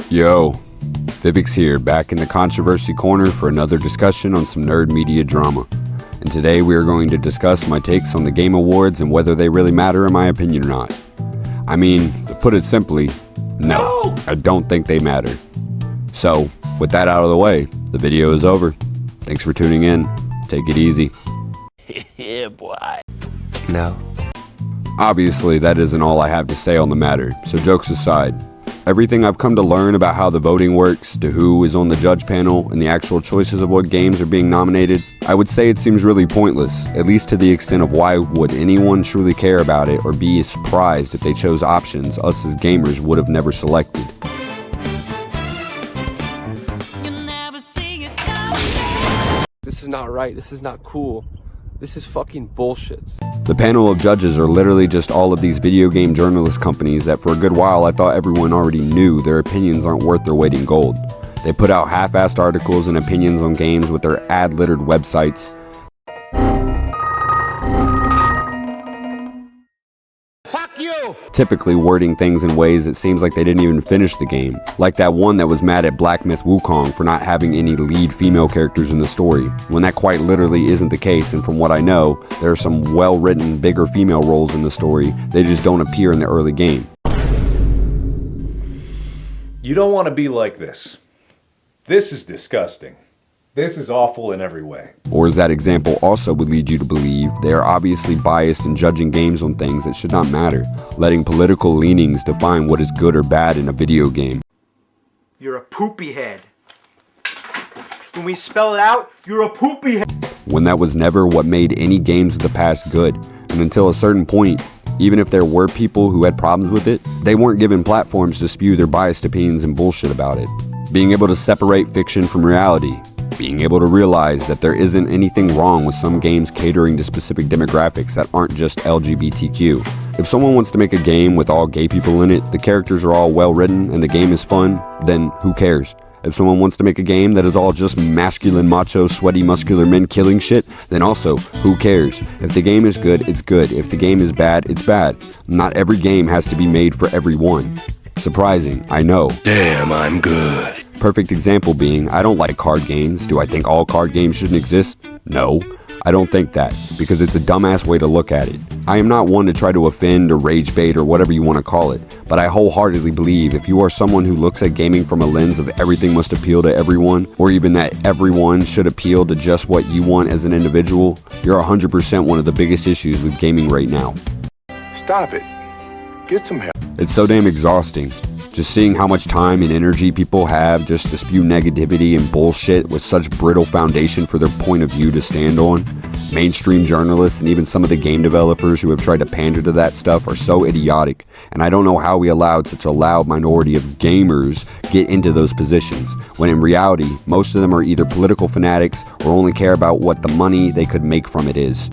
Yo, ViivviiX here, back in the controversy corner for another discussion on some nerd media drama. And today we are going to discuss my takes on the Game Awards and whether they really matter in my opinion or not. I mean, to put it simply, no, I don't think they matter. So, with that out of the way, the video is over. Thanks for tuning in. Take it easy. Yeah, boy. No. Obviously, that isn't all I have to say on the matter, so jokes aside, everything I've come to learn about how the voting works, to who is on the judge panel, and the actual choices of what games are being nominated, I would say it seems really pointless, at least to the extent of why would anyone truly care about it or be surprised if they chose options us as gamers would have never selected. This is not right. This is not cool. This is fucking bullshit. The panel of judges are literally just all of these video game journalist companies that for a good while I thought everyone already knew their opinions aren't worth their weight in gold. They put out half-assed articles and opinions on games with their ad-littered websites. Fuck you! Typically wording things in ways it seems like they didn't even finish the game. Like that one that was mad at Black Myth Wukong for not having any lead female characters in the story, when that quite literally isn't the case, and from what I know, there are some well-written, bigger female roles in the story, they just don't appear in the early game. You don't want to be like this. This is disgusting. This is awful in every way. Or as that example also would lead you to believe, they are obviously biased in judging games on things that should not matter, letting political leanings define what is good or bad in a video game. You're a poopy head. When we spell it out, you're a poopy head. When that was never what made any games of the past good, and until a certain point, even if there were people who had problems with it, they weren't given platforms to spew their biased opinions and bullshit about it. Being able to separate fiction from reality, being able to realize that there isn't anything wrong with some games catering to specific demographics that aren't just LGBTQ. If someone wants to make a game with all gay people in it, the characters are all well written, and the game is fun, then who cares? If someone wants to make a game that is all just masculine, macho, sweaty, muscular men killing shit, then also, who cares? If the game is good, it's good. If the game is bad, it's bad. Not every game has to be made for everyone. Surprising, I know. Damn, I'm good. Perfect example being, I don't like card games. Do I think all card games shouldn't exist? No, I don't think that, because it's a dumbass way to look at it. I am not one to try to offend or rage bait or whatever you want to call it, but I wholeheartedly believe if you are someone who looks at gaming from a lens of everything must appeal to everyone, or even that everyone should appeal to just what you want as an individual, you're 100% one of the biggest issues with gaming right now. Stop it. Get some help. It's so damn exhausting. Just seeing how much time and energy people have just to spew negativity and bullshit with such brittle foundation for their point of view to stand on. Mainstream journalists and even some of the game developers who have tried to pander to that stuff are so idiotic, and I don't know how we allowed such a loud minority of gamers get into those positions, when in reality, most of them are either political fanatics or only care about what the money they could make from it is.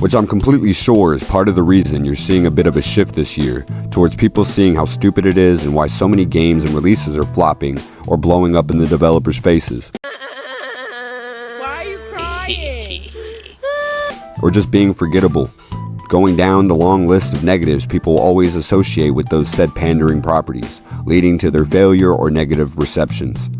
Which I'm completely sure is part of the reason you're seeing a bit of a shift this year towards people seeing how stupid it is and why so many games and releases are flopping or blowing up in the developers' faces. Why are you crying? Or just being forgettable, going down the long list of negatives people always associate with those said pandering properties, leading to their failure or negative receptions.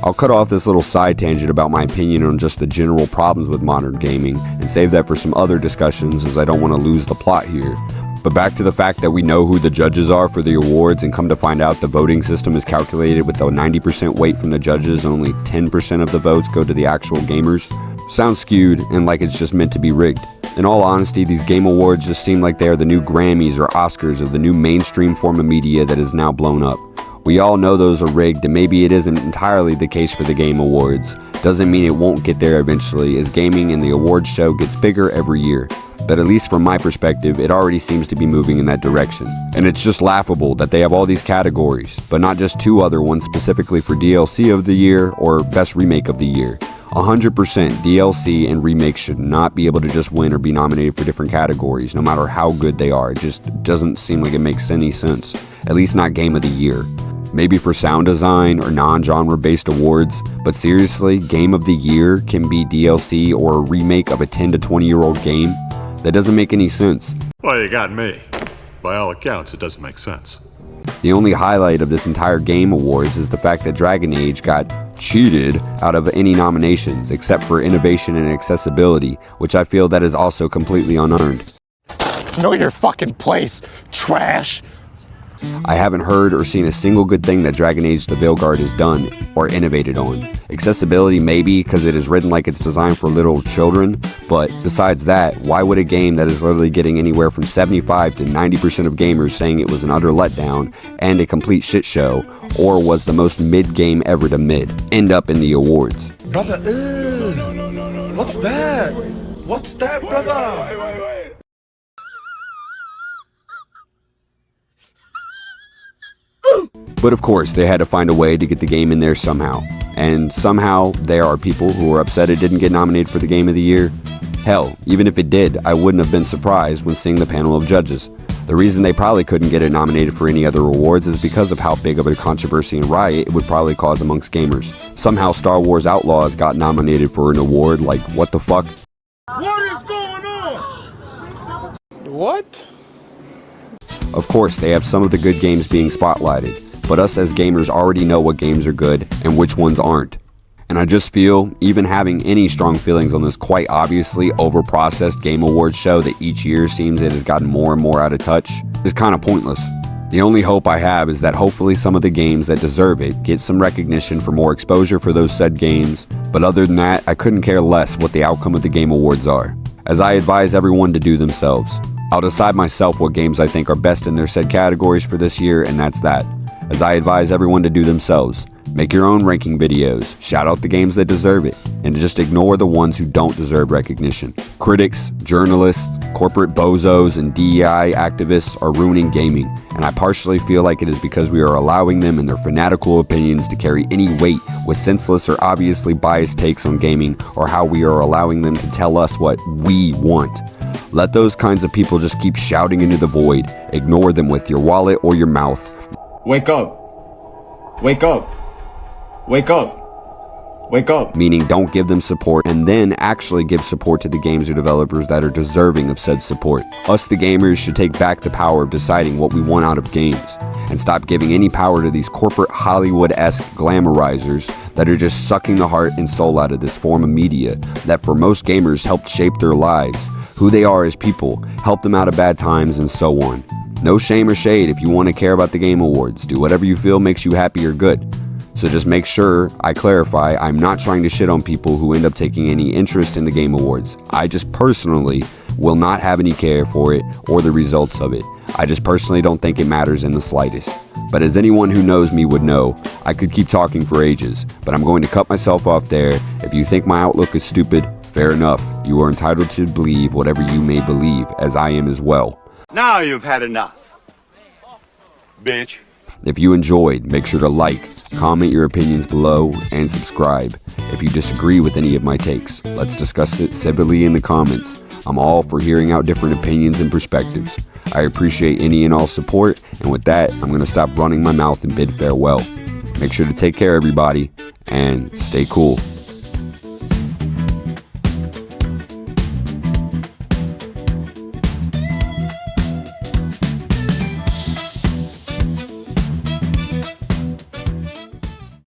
I'll cut off this little side tangent about my opinion on just the general problems with modern gaming and save that for some other discussions, as I don't want to lose the plot here. But back to the fact that we know who the judges are for the awards and come to find out the voting system is calculated with a 90% weight from the judges and only 10% of the votes go to the actual gamers. Sounds skewed and like it's just meant to be rigged. In all honesty, these game awards just seem like they are the new Grammys or Oscars of the new mainstream form of media that is now blown up. We all know those are rigged, and maybe it isn't entirely the case for the Game Awards. Doesn't mean it won't get there eventually, as gaming and the awards show gets bigger every year. But at least from my perspective, it already seems to be moving in that direction. And it's just laughable that they have all these categories, but not just two other ones specifically for DLC of the year or Best Remake of the Year. 100% DLC and remakes should not be able to just win or be nominated for different categories, no matter how good they are. It just doesn't seem like it makes any sense. At least not Game of the Year. Maybe for sound design or non-genre based awards, but seriously, Game of the Year can be DLC or a remake of a 10 to 20 year old game? That doesn't make any sense. Well, you got me. By all accounts, it doesn't make sense. The only highlight of this entire Game Awards is the fact that Dragon Age got cheated out of any nominations, except for innovation and accessibility, which I feel that is also completely unearned. Know your fucking place, trash! I haven't heard or seen a single good thing that Dragon Age the Veilguard has done or innovated on. Accessibility maybe, because it is written like it's designed for little children, but besides that, why would a game that is literally getting anywhere from 75 to 90% of gamers saying it was an utter letdown and a complete shit show, or was the most mid game ever to mid, end up in the awards? Brother, what's that? What's that, brother? But of course, they had to find a way to get the game in there somehow. And somehow, there are people who are upset it didn't get nominated for the Game of the Year. Hell, even if it did, I wouldn't have been surprised when seeing the panel of judges. The reason they probably couldn't get it nominated for any other awards is because of how big of a controversy and riot it would probably cause amongst gamers. Somehow Star Wars Outlaws got nominated for an award, like what the fuck? What is going on? What? Of course, they have some of the good games being spotlighted, but us as gamers already know what games are good and which ones aren't. And I just feel, even having any strong feelings on this quite obviously over-processed Game Awards show that each year seems it has gotten more and more out of touch, is kind of pointless. The only hope I have is that hopefully some of the games that deserve it get some recognition for more exposure for those said games, but other than that, I couldn't care less what the outcome of the Game Awards are, as I advise everyone to do themselves. I'll decide myself what games I think are best in their said categories for this year, and that's that. As I advise everyone to do themselves. Make your own ranking videos, shout out the games that deserve it, and just ignore the ones who don't deserve recognition. Critics, journalists, corporate bozos, and DEI activists are ruining gaming, and I partially feel like it is because we are allowing them and their fanatical opinions to carry any weight with senseless or obviously biased takes on gaming, or how we are allowing them to tell us what we want. Let those kinds of people just keep shouting into the void. Ignore them with your wallet or your mouth. Wake up! Wake up! Wake up! Wake up! Meaning don't give them support, and then actually give support to the games or developers that are deserving of said support. Us the gamers should take back the power of deciding what we want out of games, and stop giving any power to these corporate Hollywood-esque glamorizers that are just sucking the heart and soul out of this form of media that for most gamers helped shape their lives, who they are as people, help them out of bad times, and so on. No shame or shade if you want to care about the Game Awards. Do whatever you feel makes you happy or good. So just make sure I clarify, I'm not trying to shit on people who end up taking any interest in the Game Awards. I just personally will not have any care for it or the results of it. I just personally don't think it matters in the slightest. But as anyone who knows me would know, I could keep talking for ages, but I'm going to cut myself off there. If you think my outlook is stupid, fair enough. You are entitled to believe whatever you may believe, as I am as well. Now you've had enough, bitch. If you enjoyed, make sure to like, comment your opinions below, and subscribe. If you disagree with any of my takes, let's discuss it civilly in the comments. I'm all for hearing out different opinions and perspectives. I appreciate any and all support, and with that, I'm going to stop running my mouth and bid farewell. Make sure to take care, everybody, and stay cool.